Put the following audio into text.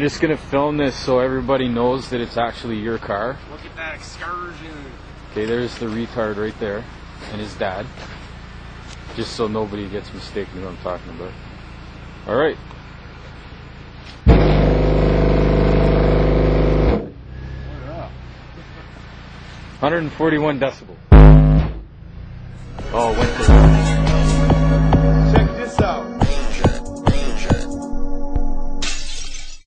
just gonna film this so everybody knows that it's actually your car. Look at that excursion. Okay, there's the retard right there, and his dad. Just so nobody gets mistaken who I'm talking about. Alright. 141 decibels. Oh, when